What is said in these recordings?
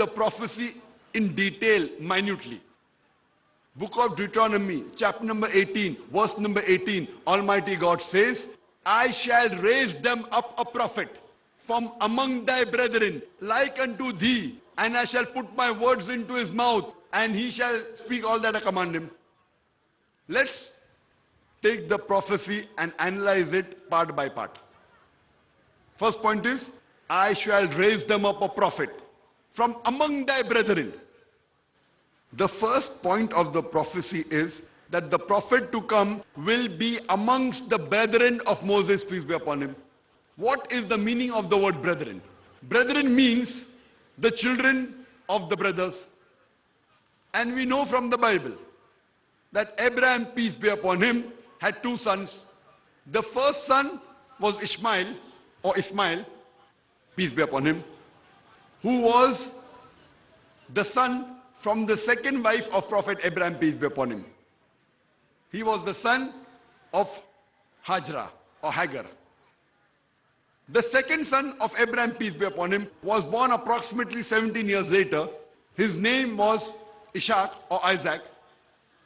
the prophecy in detail, minutely. Book of Deuteronomy, chapter number 18, verse number 18, Almighty God says, I shall raise them up a prophet from among thy brethren, like unto thee, and I shall put my words into his mouth, and he shall speak all that I command him. Let's take the prophecy and analyze it part by part. First point is, I shall raise them up a prophet from among thy brethren. The first point of the prophecy is that the prophet to come will be amongst the brethren of Moses, peace be upon him. What is the meaning of the word brethren? Brethren means the children of the brothers. And we know from the Bible that Abraham, peace be upon him, had two sons. The first son was Ishmael, peace be upon him, who was the son from the second wife of Prophet Abraham, peace be upon him. He was the son of Hajra or Hagar. The second son of Abraham, peace be upon him, was born approximately 17 years later. His name was Ishaq or Isaac,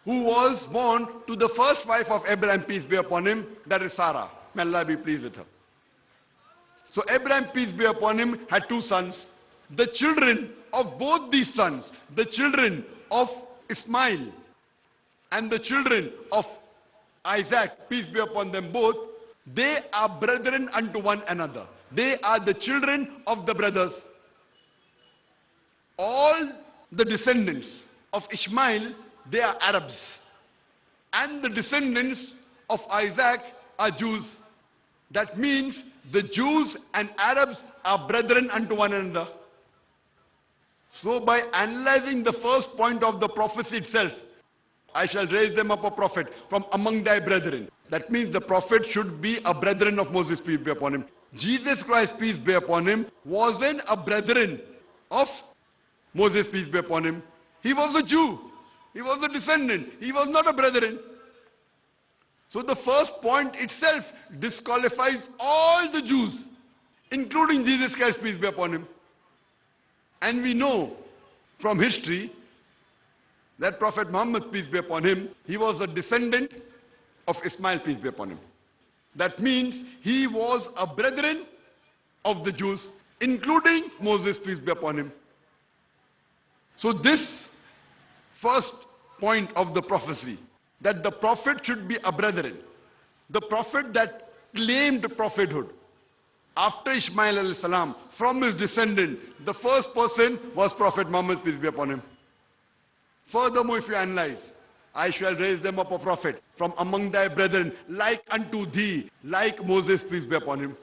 who was born to the first wife of Abraham, peace be upon him, that is Sarah. May Allah be pleased with her. So Abraham, peace be upon him, had two sons. The children of both these sons, the children of Ismail and the children of Isaac, peace be upon them both, they are brethren unto one another. They are the children of the brothers. All the descendants of Ishmael, they are Arabs. And the descendants of Isaac are Jews. That means the Jews and Arabs are brethren unto one another. So by analyzing the first point of the prophecy itself, I shall raise them up a prophet from among thy brethren. That means the prophet should be a brethren of Moses, peace be upon him. Jesus Christ, peace be upon him, wasn't a brethren of Moses, peace be upon him. He was a Jew. He was a descendant. He was not a brethren. So the first point itself disqualifies all the Jews, including Jesus Christ, peace be upon him. And we know from history that Prophet Muhammad, peace be upon him, he was a descendant of Ismail, peace be upon him. That means he was a brethren of the Jews, including Moses, peace be upon him. So this first point of the prophecy, that the prophet should be a brethren, the prophet that claimed prophethood after Ishmael alayhi salam, from his descendant, the first person was Prophet Muhammad, peace be upon him. Furthermore, if you analyze, I shall raise them up a prophet from among thy brethren, like unto thee, like Moses, peace be upon him.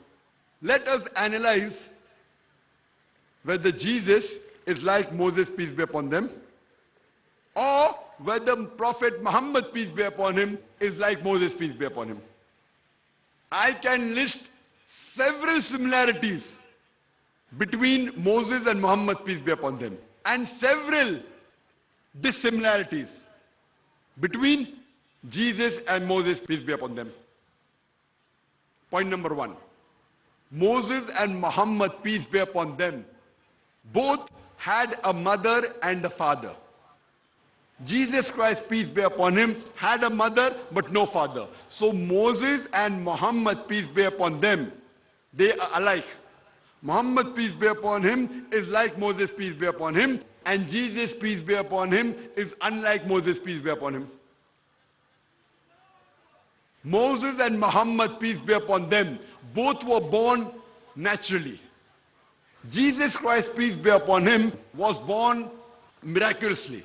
Let us analyze whether Jesus is like Moses, peace be upon them, or whether Prophet Muhammad, peace be upon him, is like Moses, peace be upon him. I can list several similarities between Moses and Muhammad, peace be upon them, and several dissimilarities between Jesus and Moses, peace be upon them. Point number one, Moses and Muhammad, peace be upon them, both had a mother and a father. Jesus Christ, peace be upon him, had a mother but no father. So Moses and Muhammad, peace be upon them, they are alike. Muhammad, peace be upon him, is like Moses, peace be upon him, and Jesus, peace be upon him, is unlike Moses, peace be upon him. Moses and Muhammad, peace be upon them, both were born naturally. Jesus Christ, peace be upon him, was born miraculously.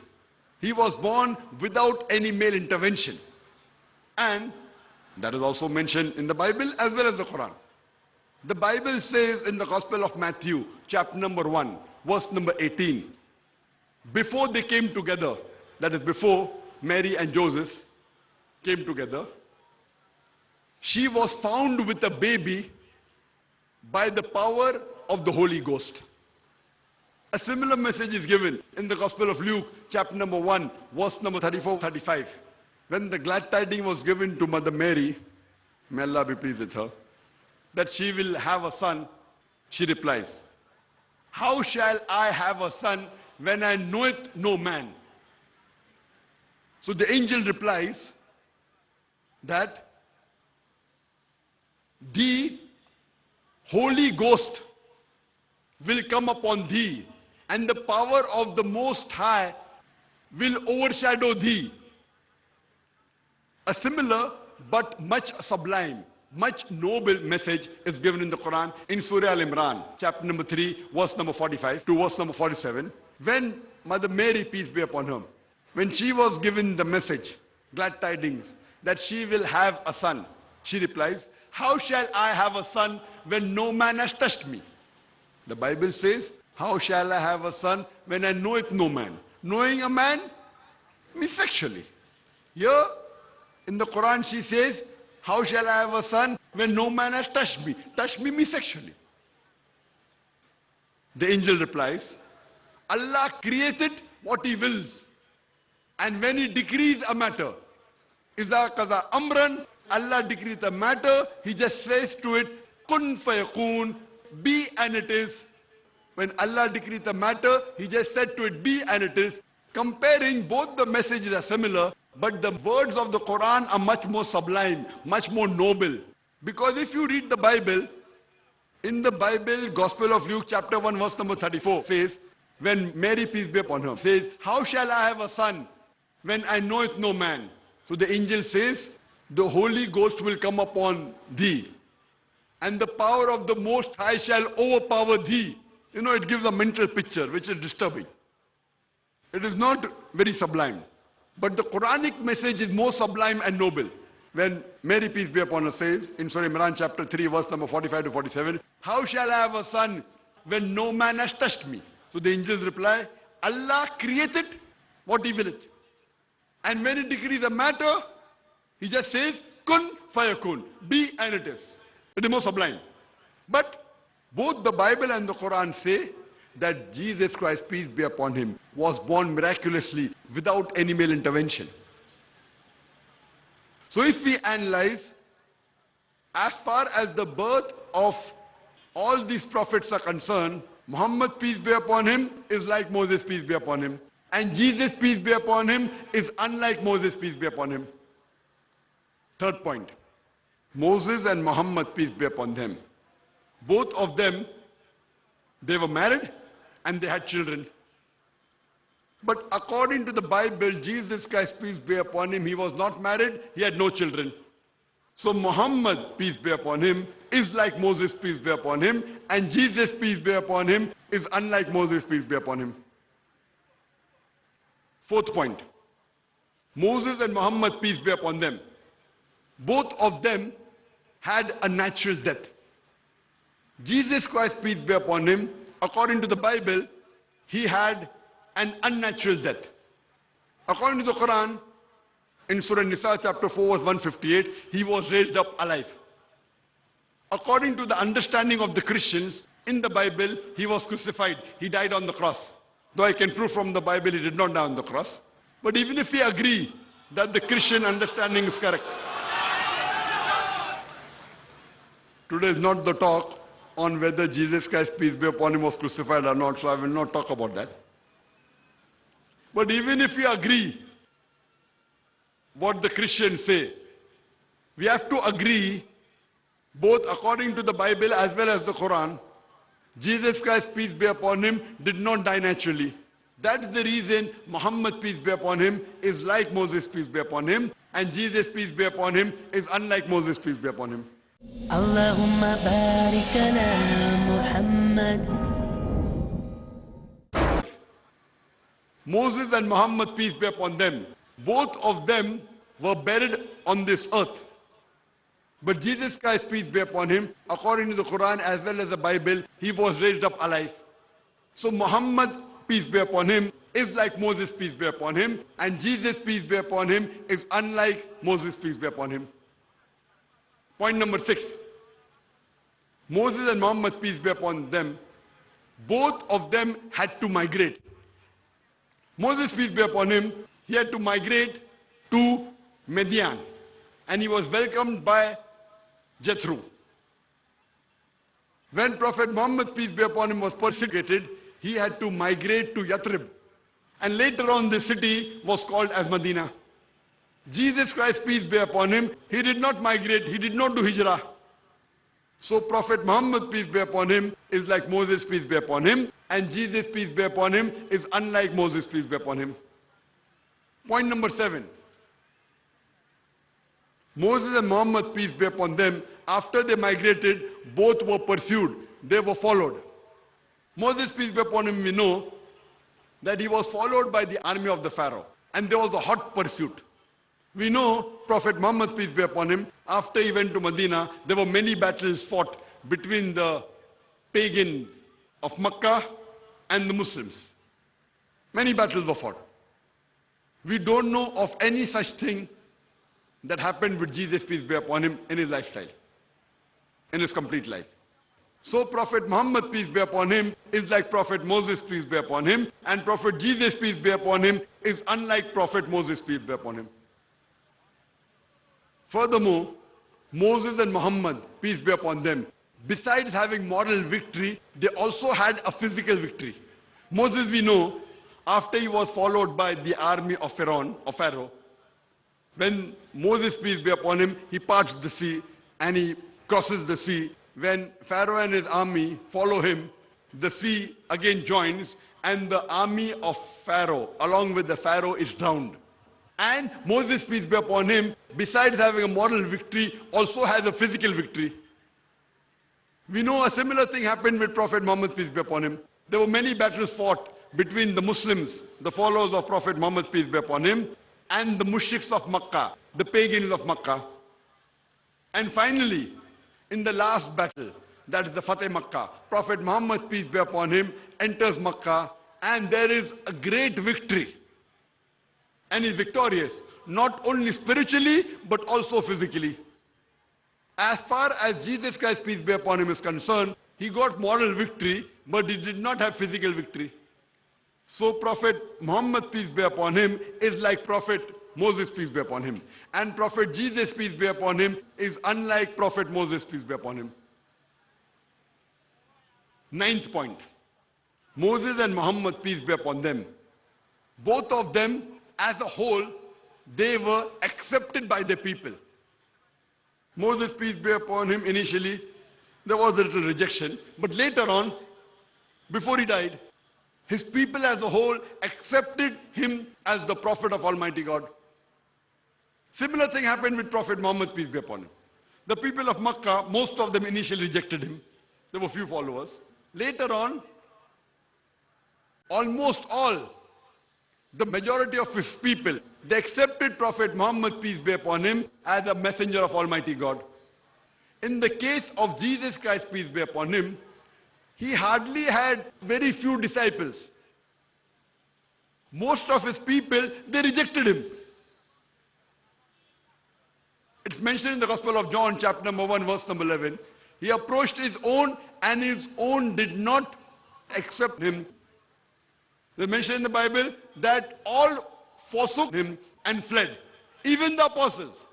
He was born without any male intervention. And that is also mentioned in the Bible as well as the Quran. The Bible says in the Gospel of Matthew, chapter number 1, verse number 18, before they came together, that is before Mary and Joseph came together, she was found with a baby by the power of the Holy Ghost. A similar message is given in the Gospel of Luke, chapter number 1, verse number 34-35. When the glad tidings was given to Mother Mary, may Allah be pleased with her, that she will have a son, she replies, how shall I have a son when I knoweth no man? So the angel replies that the Holy Ghost will come upon thee, and the power of the Most High will overshadow thee. A similar but much sublime, much noble message is given in the Quran in Surah Al-Imran, chapter number 3, verse number 45 to verse number 47. When Mother Mary, peace be upon her, when she was given the message, glad tidings, that she will have a son, she replies, how shall I have a son when no man has touched me? The Bible says, how shall I have a son when I know it no man? Knowing a man means sexually. Here in the Quran she says, how shall I have a son when no man has touched me? Touch me means sexually. The angel replies, Allah created what he wills. And when he decrees a matter, Iza kaza amran, Allah decrees a matter, he just says to it, kun fayakun, be and it is. When Allah decrees a matter, he just said to it, be and it is. Comparing both the messages are similar, but the words of the Quran are much more sublime, much more noble. Because if you read the Bible, in the Bible, Gospel of Luke chapter 1 verse number 34 says, when Mary, peace be upon her, says, how shall I have a son when I know it no man? So the angel says, the Holy Ghost will come upon thee, and the power of the Most High shall overpower thee. You know, it gives a mental picture which is disturbing. It is not very sublime. But the Quranic message is more sublime and noble. When Mary, peace be upon her, says in Surah Imran chapter 3 verse number 45 to 47, how shall I have a son when no man has touched me? So the angels reply, Allah created what he willeth. And when he decrees a matter, he just says, kun fayakun, be and it is. It is more sublime. But both the Bible and the Quran say that Jesus Christ, peace be upon him, was born miraculously without any male intervention. So if we analyze, as far as the birth of all these prophets are concerned, Muhammad, peace be upon him, is like Moses, peace be upon him. And Jesus, peace be upon him, is unlike Moses, peace be upon him. Third point, Moses and Muhammad, peace be upon them, both of them, they were married and they had children. But according to the Bible, Jesus Christ, peace be upon him, he was not married, he had no children. So Muhammad, peace be upon him, is like Moses, peace be upon him, and Jesus, peace be upon him, is unlike Moses, peace be upon him. Fourth point, Moses and Muhammad, peace be upon them, both of them had a natural death. Jesus Christ, peace be upon him, according to the Bible, he had an unnatural death. According to the Quran, in Surah Nisa chapter 4 verse 158, he was raised up alive. According to the understanding of the Christians, in the Bible, he was crucified. He died on the cross. Though I can prove from the Bible he did not die on the cross. But even if we agree that the Christian understanding is correct, today is not the talk on whether Jesus Christ, peace be upon him, was crucified or not, so I will not talk about that. But even if we agree what the Christians say, we have to agree, both according to the Bible as well as the Quran, Jesus Christ, peace be upon him, did not die naturally. That is the reason Muhammad, peace be upon him, is like Moses, peace be upon him, and Jesus, peace be upon him, is unlike Moses, peace be upon him. Allahumma barik ala Muhammad. Moses and Muhammad, peace be upon them, both of them were buried on this earth. But Jesus Christ, peace be upon him, according to the Quran as well as the Bible, he was raised up alive. So Muhammad, peace be upon him, is like Moses, peace be upon him, and Jesus, peace be upon him, is unlike Moses, peace be upon him. Point number 6. Moses and Muhammad, peace be upon them, both of them had to migrate. Moses, peace be upon him, he had to migrate to Midian, and he was welcomed by Jethro. When Prophet Muhammad, peace be upon him, was persecuted, he had to migrate to Yathrib. And later on, the city was called as Medina. Jesus Christ, peace be upon him, he did not migrate, he did not do hijrah. So Prophet Muhammad, peace be upon him, is like Moses, peace be upon him, and Jesus, peace be upon him, is unlike Moses, peace be upon him. Point number 7. Moses and Muhammad, peace be upon them, after they migrated, both were pursued, they were followed. Moses, peace be upon him, we know that he was followed by the army of the Pharaoh, and there was a hot pursuit. We know Prophet Muhammad, peace be upon him, after he went to Medina, there were many battles fought between the pagans of Makkah and the Muslims. Many battles were fought. We don't know of any such thing that happened with Jesus, peace be upon him, in his lifestyle, in his complete life. So Prophet Muhammad, peace be upon him, is like Prophet Moses, peace be upon him, and Prophet Jesus, peace be upon him, is unlike Prophet Moses, peace be upon him. Furthermore, Moses and Muhammad, peace be upon them, besides having moral victory, they also had a physical victory. Moses, we know, after he was followed by the army of Pharaoh, when Moses, peace be upon him, he parts the sea and he crosses the sea. When Pharaoh and his army follow him, the sea again joins and the army of Pharaoh, along with the Pharaoh, is drowned. And Moses, peace be upon him, besides having a moral victory, also has a physical victory. We know a similar thing happened with Prophet Muhammad, peace be upon him. There were many battles fought between the Muslims, the followers of Prophet Muhammad, peace be upon him, and the mushriks of Makkah, the pagans of Makkah. And finally, in the last battle, that is the Fateh Makkah, Prophet Muhammad, peace be upon him, enters Makkah, and there is a great victory. And is victorious, not only spiritually, but also physically. As far as Jesus Christ, peace be upon him, is concerned, he got moral victory, but he did not have physical victory. So Prophet Muhammad, peace be upon him, is like Prophet Moses, peace be upon him. And Prophet Jesus, peace be upon him, is unlike Prophet Moses, peace be upon him. 9th point. Moses and Muhammad, peace be upon them, both of them as a whole, they were accepted by the people. Moses, peace be upon him, initially, there was a little rejection. But later on, before he died, his people as a whole accepted him as the prophet of Almighty God. Similar thing happened with Prophet Muhammad, peace be upon him. The people of Makkah, most of them initially rejected him. There were few followers. Later on, almost all, the majority of his people, they accepted Prophet Muhammad, peace be upon him, as a messenger of Almighty God. In the case of Jesus Christ, peace be upon him, he hardly had very few disciples. Most of his people, they rejected him. It's mentioned in the Gospel of John, chapter number 1, verse number 11. He approached his own, and his own did not accept him. They mentioned in the Bible that all forsook him and fled, even the apostles.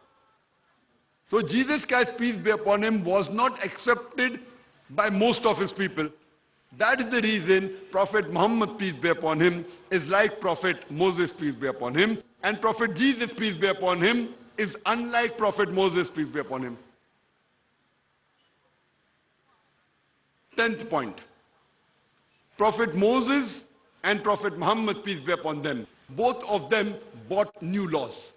So Jesus Christ, peace be upon him, was not accepted by most of his people. That is the reason Prophet Muhammad, peace be upon him, is like Prophet Moses, peace be upon him, and Prophet Jesus, peace be upon him, is unlike Prophet Moses, peace be upon him. 10th point. Prophet Moses and Prophet Muhammad, peace be upon them, both of them brought new laws.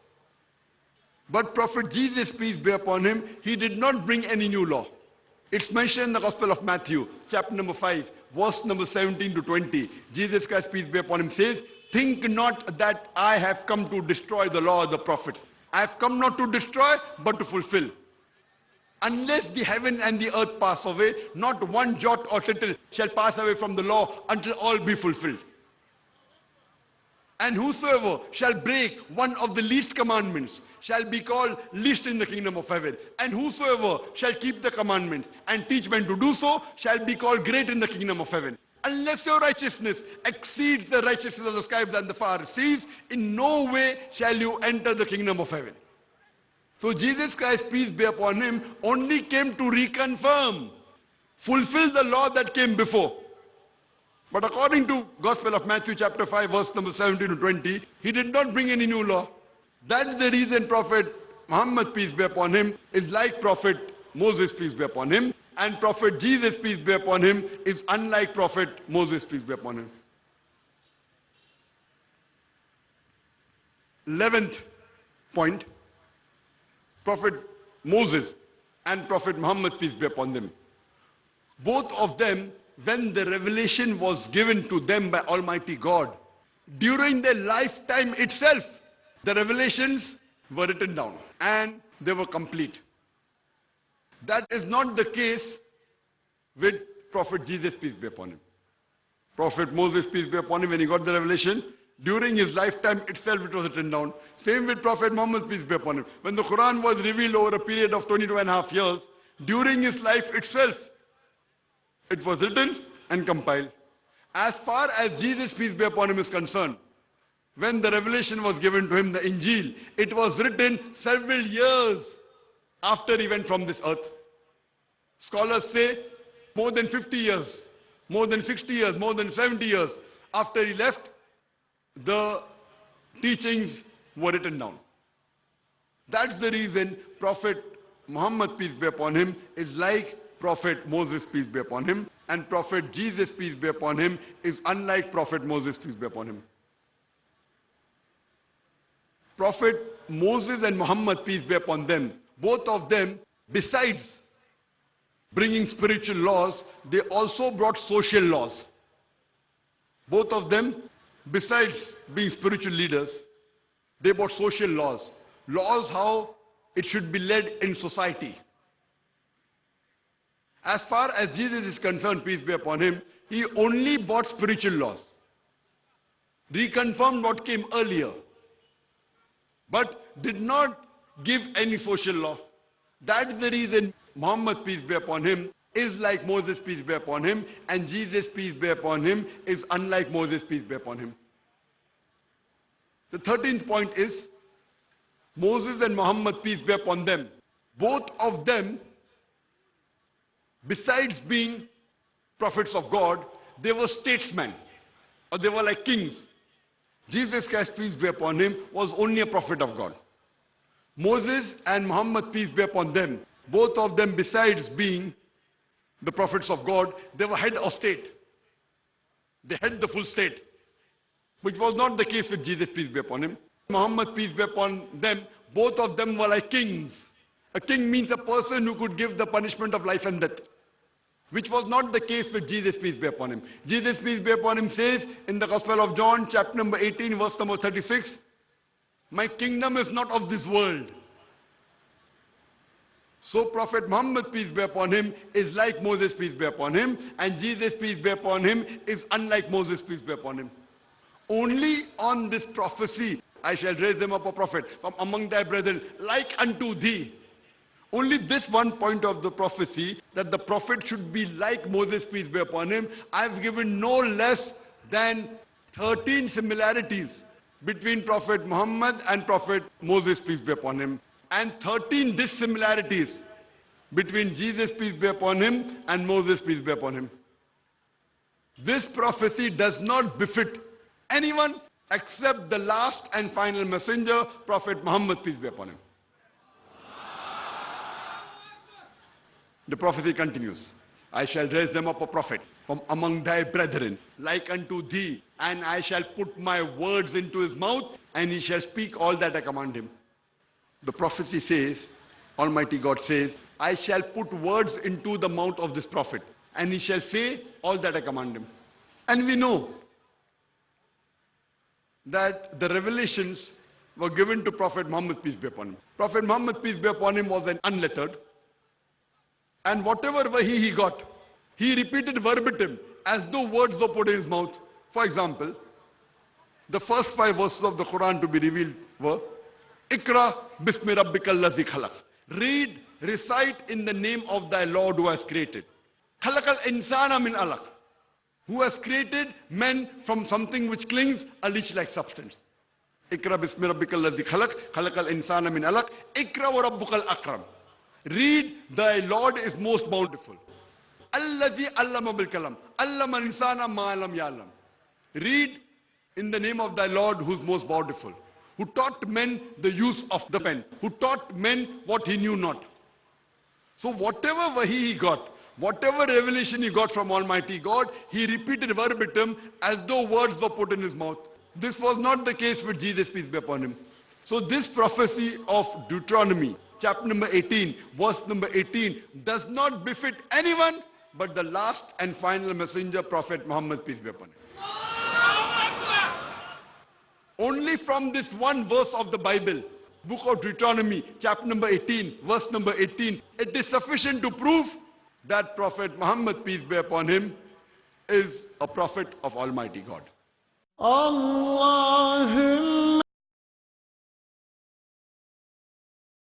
But Prophet Jesus, peace be upon him, he did not bring any new law. It's mentioned in the Gospel of Matthew, chapter number 5, verse number 17 to 20. Jesus Christ, peace be upon him, says, "Think not that I have come to destroy the law of the prophets. I have come not to destroy, but to fulfill. Unless the heaven and the earth pass away, not one jot or tittle shall pass away from the law until all be fulfilled. And whosoever shall break one of the least commandments shall be called least in the kingdom of heaven. And whosoever shall keep the commandments and teach men to do so shall be called great in the kingdom of heaven. Unless your righteousness exceeds the righteousness of the scribes and the Pharisees, in no way shall you enter the kingdom of heaven." So Jesus Christ, peace be upon him, only came to reconfirm fulfill the law that came before. But according to Gospel of Matthew chapter 5 verse number 17 to 20, he did not bring any new law. That's the reason Prophet Muhammad, peace be upon him, is like Prophet Moses, peace be upon him, and Prophet Jesus, peace be upon him, is unlike Prophet Moses, peace be upon him. 11th point, Prophet Moses and Prophet Muhammad, peace be upon them. Both of them, when the revelation was given to them by Almighty God, during their lifetime itself, the revelations were written down and they were complete. That is not the case with Prophet Jesus, peace be upon him. Prophet Moses, peace be upon him, when he got the revelation, during his lifetime itself it was written down. Same with Prophet Muhammad, peace be upon him. When the Quran was revealed over a period of 22.5 years, during his life itself, it was written and compiled. As far as Jesus, peace be upon him, is concerned, when the revelation was given to him, the Injil, it was written several years after he went from this earth. Scholars say more than 50 years, more than 60 years, more than 70 years after he left, the teachings were written down. That's the reason Prophet Muhammad, peace be upon him, is like Prophet Moses, peace be upon him, and Prophet Jesus, peace be upon him, is unlike Prophet Moses, peace be upon him. Prophet Moses and Muhammad, peace be upon them, both of them, besides bringing spiritual laws, they also brought social laws. Both of them, besides being spiritual leaders, they brought social laws. Laws how it should be led in society. As far as Jesus is concerned, peace be upon him, he only brought spiritual laws. Reconfirmed what came earlier, but did not give any social law. That is the reason Muhammad, peace be upon him, is like Moses, peace be upon him, and Jesus, peace be upon him, is unlike Moses, peace be upon him. The 13th point is, Moses and Muhammad, peace be upon them, both of them, besides being prophets of God, they were statesmen, or they were like kings. Jesus Christ, peace be upon him, was only a prophet of God. Moses and Muhammad, peace be upon them, both of them, besides being the prophets of God, they were head of state. They had the full state, which was not the case with Jesus, peace be upon him. Muhammad, peace be upon them, both of them were like kings. A king means a person who could give the punishment of life and death, which was not the case with Jesus, peace be upon him. Jesus, peace be upon him, says in the Gospel of John, chapter number 18, verse number 36, my kingdom is not of this world. So Prophet Muhammad, peace be upon him, is like Moses, peace be upon him, and Jesus, peace be upon him, is unlike Moses, peace be upon him. Only on this prophecy, I shall raise them up a prophet from among thy brethren, like unto thee. Only this one point of the prophecy, that the prophet should be like Moses, peace be upon him, I've given no less than 13 similarities between Prophet Muhammad and Prophet Moses, peace be upon him, and 13 dissimilarities between Jesus, peace be upon him, and Moses, peace be upon him. This prophecy does not befit anyone except the last and final messenger, Prophet Muhammad, peace be upon him. The prophecy continues. I shall raise them up a prophet from among thy brethren, like unto thee, and I shall put my words into his mouth, and he shall speak all that I command him. The prophecy says, Almighty God says, I shall put words into the mouth of this prophet, and he shall say all that I command him. And we know that the revelations were given to Prophet Muhammad, peace be upon him. Prophet Muhammad, peace be upon him, was an unlettered, and whatever wahi he got, he repeated verbatim as though words were put in his mouth. For example, the first 5 verses of the Quran to be revealed were, Ikra bismi rabbika allazi khalaq. Read, recite in the name of thy Lord who has created. Khalaqal insana min alaq. Who has created men from something which clings, a leech-like substance. Ikra bismi rabbika allazi khalaq. Khalaqal insana min alaq. Ikra wa rabbukal akram. Read, thy Lord is most bountiful. Alladhi allama bil kalam. Allama insana ma lam ya'lam. Read in the name of thy Lord who is most bountiful, who taught men the use of the pen, who taught men what he knew not. So whatever wahi he got, whatever revelation he got from Almighty God, he repeated verbatim as though words were put in his mouth. This was not the case with Jesus, peace be upon him. So this prophecy of Deuteronomy, chapter number 18, verse number 18, does not befit anyone but the last and final messenger, Prophet Muhammad, peace be upon him. Only from this one verse of the Bible, book of Deuteronomy, chapter number 18, verse number 18, it is sufficient to prove that Prophet Muhammad, peace be upon him, is a prophet of Almighty God. الله